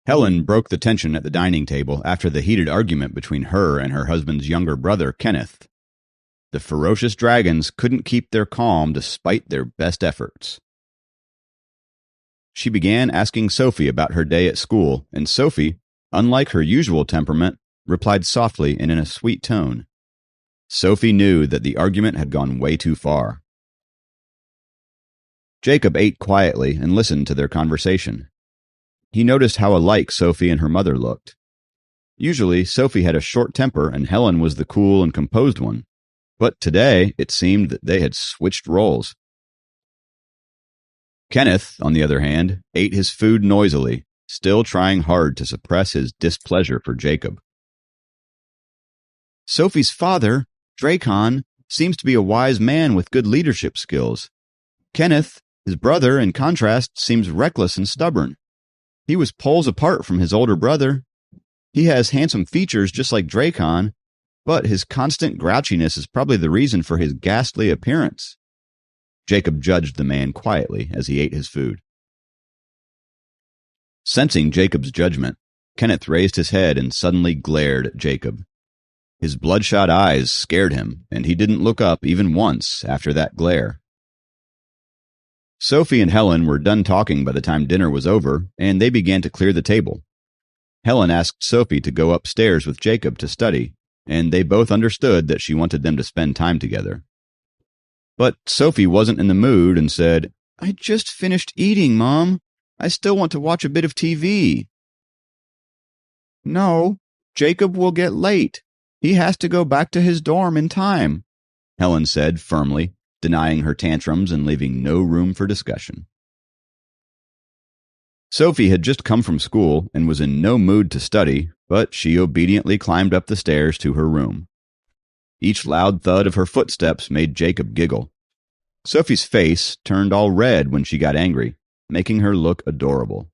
Helen broke the tension at the dining table after the heated argument between her and her husband's younger brother, Kenneth. The ferocious dragons couldn't keep their calm despite their best efforts. She began asking Sophie about her day at school, and Sophie, unlike her usual temperament, replied softly and in a sweet tone. Sophie knew that the argument had gone way too far. Jacob ate quietly and listened to their conversation. He noticed how alike Sophie and her mother looked. Usually, Sophie had a short temper and Helen was the cool and composed one. But today, it seemed that they had switched roles. Kenneth, on the other hand, ate his food noisily, still trying hard to suppress his displeasure for Jacob. Sophie's father, Dracon, seems to be a wise man with good leadership skills. Kenneth, his brother, in contrast, seems reckless and stubborn. He was poles apart from his older brother. He has handsome features just like Dracon, but his constant grouchiness is probably the reason for his ghastly appearance. Jacob judged the man quietly as he ate his food. Sensing Jacob's judgment, Kenneth raised his head and suddenly glared at Jacob. His bloodshot eyes scared him, and he didn't look up even once after that glare. Sophie and Helen were done talking by the time dinner was over, and they began to clear the table. Helen asked Sophie to go upstairs with Jacob to study, and they both understood that she wanted them to spend time together. But Sophie wasn't in the mood and said, "I just finished eating, Mom. I still want to watch a bit of TV." "No, Jacob will get late. He has to go back to his dorm in time," Helen said firmly, denying her tantrums and leaving no room for discussion. Sophie had just come from school and was in no mood to study, but she obediently climbed up the stairs to her room. Each loud thud of her footsteps made Jacob giggle. Sophie's face turned all red when she got angry, making her look adorable.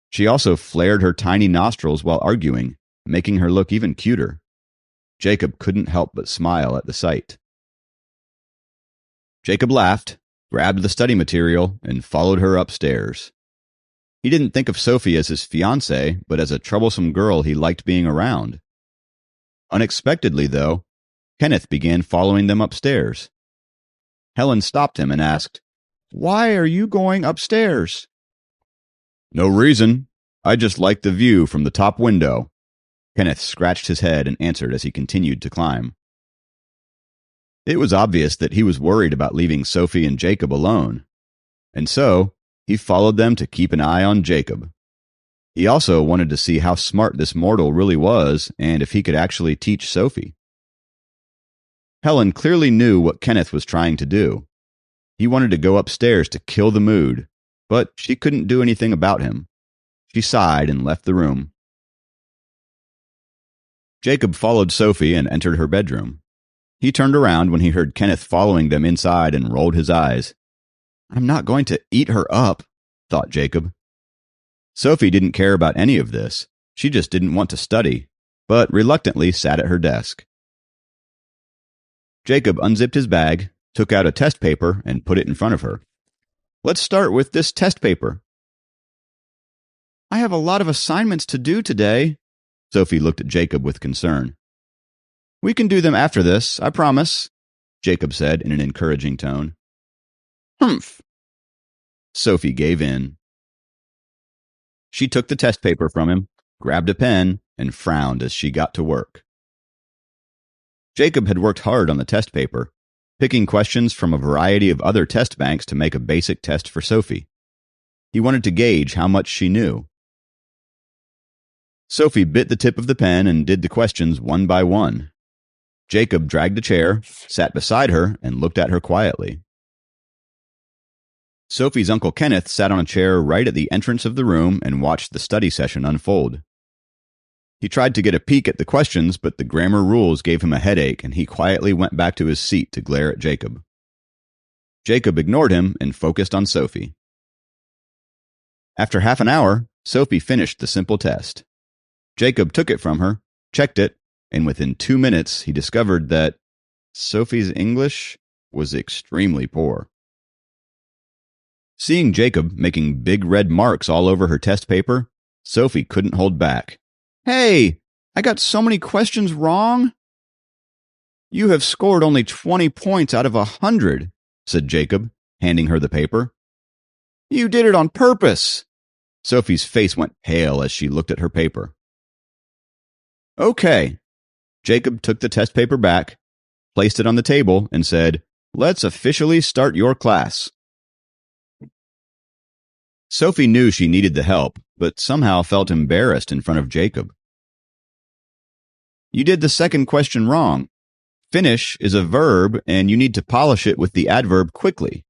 She also flared her tiny nostrils while arguing, making her look even cuter. Jacob couldn't help but smile at the sight. Jacob laughed, grabbed the study material, and followed her upstairs. He didn't think of Sophie as his fiancée, but as a troublesome girl he liked being around. Unexpectedly, though, Kenneth began following them upstairs. Helen stopped him and asked, "Why are you going upstairs?" "No reason. I just like the view from the top window." Kenneth scratched his head and answered as he continued to climb. It was obvious that he was worried about leaving Sophie and Jacob alone, and so he followed them to keep an eye on Jacob. He also wanted to see how smart this mortal really was and if he could actually teach Sophie. Helen clearly knew what Kenneth was trying to do. He wanted to go upstairs to kill the mood, but she couldn't do anything about him. She sighed and left the room. Jacob followed Sophie and entered her bedroom. He turned around when he heard Kenneth following them inside and rolled his eyes. "I'm not going to eat her up," thought Jacob. Sophie didn't care about any of this. She just didn't want to study, but reluctantly sat at her desk. Jacob unzipped his bag, took out a test paper, and put it in front of her. "Let's start with this test paper." "I have a lot of assignments to do today." Sophie looked at Jacob with concern. "We can do them after this, I promise," Jacob said in an encouraging tone. "Humph." Sophie gave in. She took the test paper from him, grabbed a pen, and frowned as she got to work. Jacob had worked hard on the test paper, picking questions from a variety of other test banks to make a basic test for Sophie. He wanted to gauge how much she knew. Sophie bit the tip of the pen and did the questions one by one. Jacob dragged a chair, sat beside her, and looked at her quietly. Sophie's Uncle Kenith sat on a chair right at the entrance of the room and watched the study session unfold. He tried to get a peek at the questions, but the grammar rules gave him a headache, and he quietly went back to his seat to glare at Jacob. Jacob ignored him and focused on Sophie. After half an hour, Sophie finished the simple test. Jacob took it from her, checked it, and within 2 minutes he discovered that Sophie's English was extremely poor. Seeing Jacob making big red marks all over her test paper, Sophie couldn't hold back. Hey, I got so many questions wrong. You have scored only 20 points out of 100, said Jacob, handing her the paper. You did it on purpose. Sophie's face went pale as she looked at her paper. Okay. Jacob took the test paper back, placed it on the table, and said, Let's officially start your class. Sophie knew she needed the help, but somehow felt embarrassed in front of Jacob. You did the second question wrong. Finish is a verb, and you need to polish it with the adverb quickly.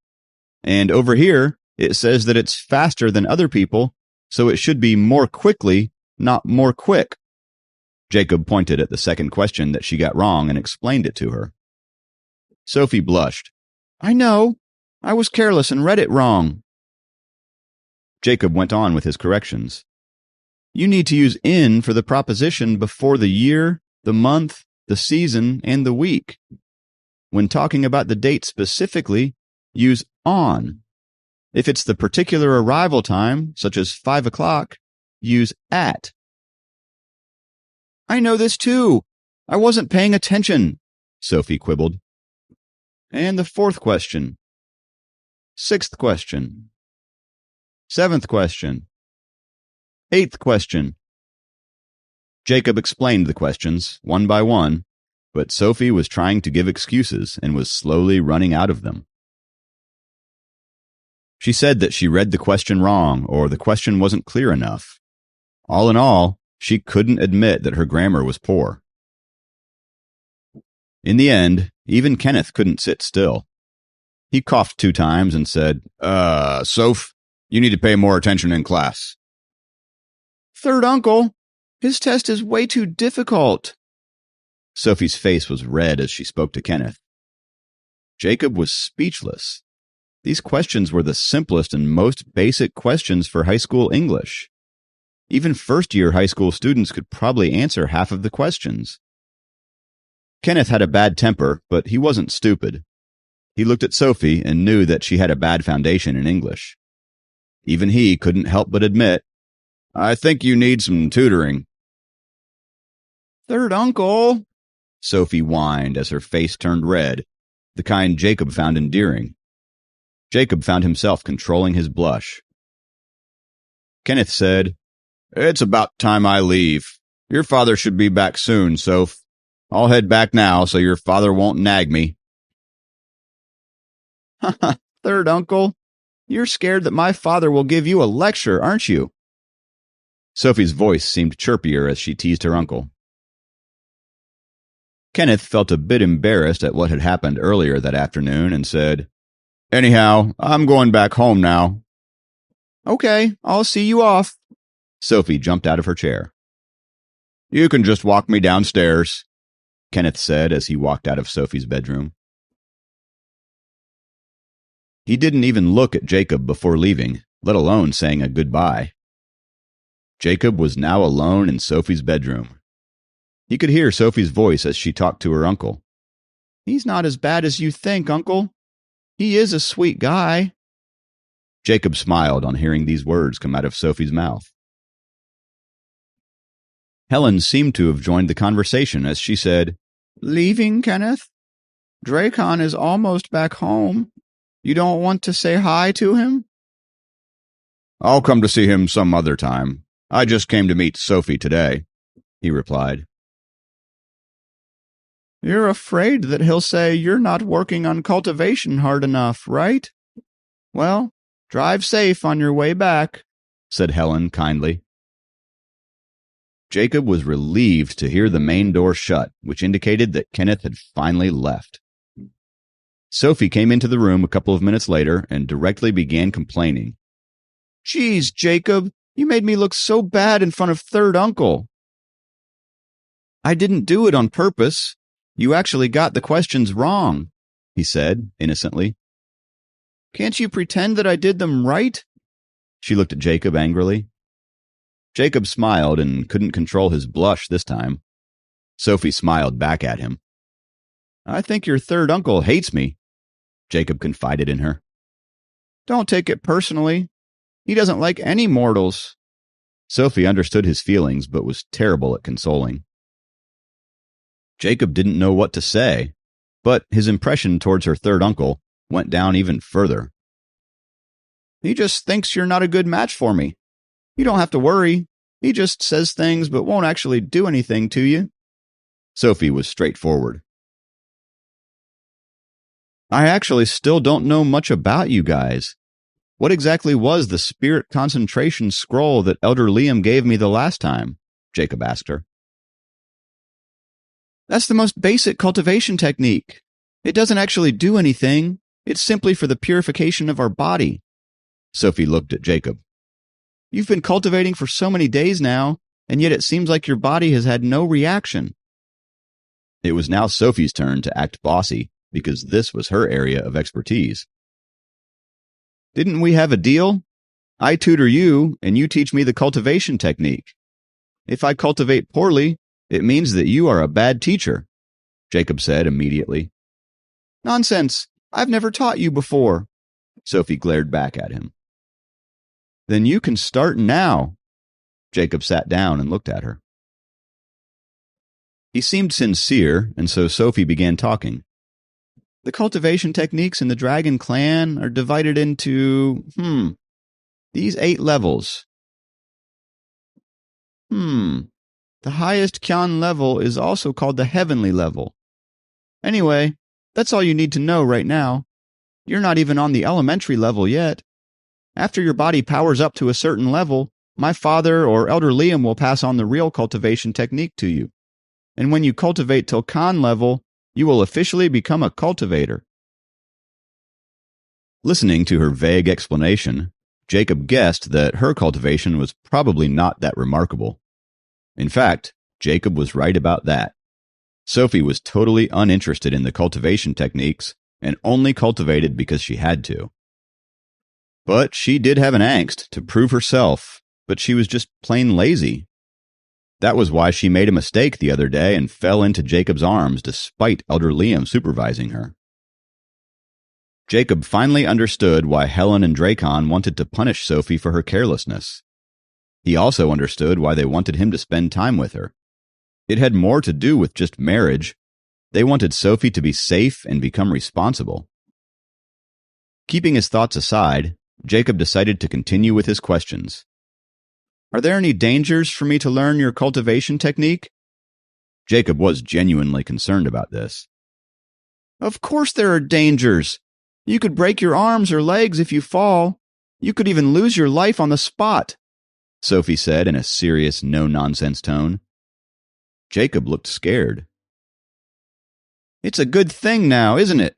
And over here, it says that it's faster than other people, so it should be more quickly, not more quick. Jacob pointed at the second question that she got wrong and explained it to her. Sophie blushed. I know. I was careless and read it wrong. Jacob went on with his corrections. You need to use in for the proposition before the year, the month, the season, and the week. When talking about the date specifically, use on. If it's the particular arrival time, such as 5 o'clock, use at. I know this too. I wasn't paying attention, Sophie quibbled. And the fourth question. Sixth question. Seventh question. Eighth question. Jacob explained the questions, one by one, but Sophie was trying to give excuses and was slowly running out of them. She said that she read the question wrong or the question wasn't clear enough. All in all, she couldn't admit that her grammar was poor. In the end, even Kenneth couldn't sit still. He coughed 2 times and said, Soph, you need to pay more attention in class. Third uncle, his test is way too difficult. Sophie's face was red as she spoke to Kenneth. Jacob was speechless. These questions were the simplest and most basic questions for high school English. Even first-year high school students could probably answer half of the questions. Kenneth had a bad temper, but he wasn't stupid. He looked at Sophie and knew that she had a bad foundation in English. Even he couldn't help but admit, I think you need some tutoring. Third uncle, Sophie whined as her face turned red, the kind Jacob found endearing. Jacob found himself controlling his blush. Kenneth said, It's about time I leave. Your father should be back soon, Soph. I'll head back now so your father won't nag me. Third uncle, you're scared that my father will give you a lecture, aren't you? Sophie's voice seemed chirpier as she teased her uncle. Kenneth felt a bit embarrassed at what had happened earlier that afternoon and said, Anyhow, I'm going back home now. Okay, I'll see you off. Sophie jumped out of her chair. You can just walk me downstairs, Kenneth said as he walked out of Sophie's bedroom. He didn't even look at Jacob before leaving, let alone saying a goodbye. Jacob was now alone in Sophie's bedroom. He could hear Sophie's voice as she talked to her uncle. He's not as bad as you think, Uncle. He is a sweet guy. Jacob smiled on hearing these words come out of Sophie's mouth. Helen seemed to have joined the conversation as she said, Leaving, Kenneth? Dracon is almost back home. You don't want to say hi to him? I'll come to see him some other time. I just came to meet Sophie today, he replied. You're afraid that he'll say you're not working on cultivation hard enough, right? Well, drive safe on your way back, said Helen kindly. Jacob was relieved to hear the main door shut, which indicated that Kenneth had finally left. Sophie came into the room a couple of minutes later and directly began complaining. Geez, Jacob, you made me look so bad in front of third uncle. I didn't do it on purpose. You actually got the questions wrong, he said, innocently. Can't you pretend that I did them right? She looked at Jacob angrily. Jacob smiled and couldn't control his blush this time. Sophie smiled back at him. I think your third uncle hates me, Jacob confided in her. Don't take it personally. He doesn't like any mortals. Sophie understood his feelings but was terrible at consoling. Jacob didn't know what to say, but his impression towards her third uncle went down even further. He just thinks you're not a good match for me. You don't have to worry. He just says things but won't actually do anything to you. Sophie was straightforward. I actually still don't know much about you guys. What exactly was the spirit concentration scroll that Elder Liam gave me the last time? Jacob asked her. That's the most basic cultivation technique. It doesn't actually do anything. It's simply for the purification of our body. Sophie looked at Jacob. You've been cultivating for so many days now, and yet it seems like your body has had no reaction. It was now Sophie's turn to act bossy, because this was her area of expertise. Didn't we have a deal? I tutor you, and you teach me the cultivation technique. If I cultivate poorly, it means that you are a bad teacher, Jacob said immediately. Nonsense! I've never taught you before. Sophie glared back at him. Then you can start now. Jacob sat down and looked at her. He seemed sincere, and so Sophie began talking. The cultivation techniques in the Dragon Clan are divided into, these 8 levels. The highest Kyan level is also called the Heavenly level. Anyway, that's all you need to know right now. You're not even on the elementary level yet. After your body powers up to a certain level, my father or Elder Liam will pass on the real cultivation technique to you. And when you cultivate till Khan level, you will officially become a cultivator. Listening to her vague explanation, Jacob guessed that her cultivation was probably not that remarkable. In fact, Jacob was right about that. Sophie was totally uninterested in the cultivation techniques and only cultivated because she had to. But she did have an angst to prove herself, but she was just plain lazy. That was why she made a mistake the other day and fell into Jacob's arms despite Elder Liam supervising her. Jacob finally understood why Helen and Dracon wanted to punish Sophie for her carelessness. He also understood why they wanted him to spend time with her. It had more to do with just marriage. They wanted Sophie to be safe and become responsible. Keeping his thoughts aside, Jacob decided to continue with his questions. Are there any dangers for me to learn your cultivation technique? Jacob was genuinely concerned about this. Of course there are dangers. You could break your arms or legs if you fall. You could even lose your life on the spot, Sophie said in a serious, no-nonsense tone. Jacob looked scared. It's a good thing now, isn't it?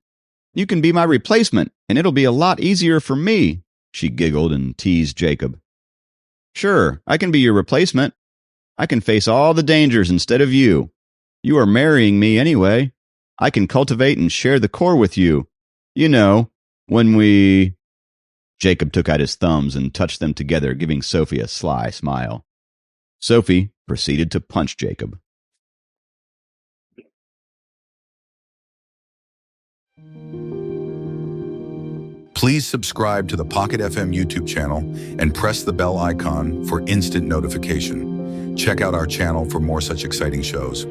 You can be my replacement, and it'll be a lot easier for me, she giggled and teased Jacob. Sure, I can be your replacement. I can face all the dangers instead of you. You are marrying me anyway. I can cultivate and share the core with you. You know, when we... Jacob took out his thumbs and touched them together, giving Sophie a sly smile. Sophie proceeded to punch Jacob. Please subscribe to the Pocket FM YouTube channel and press the bell icon for instant notification. Check out our channel for more such exciting shows.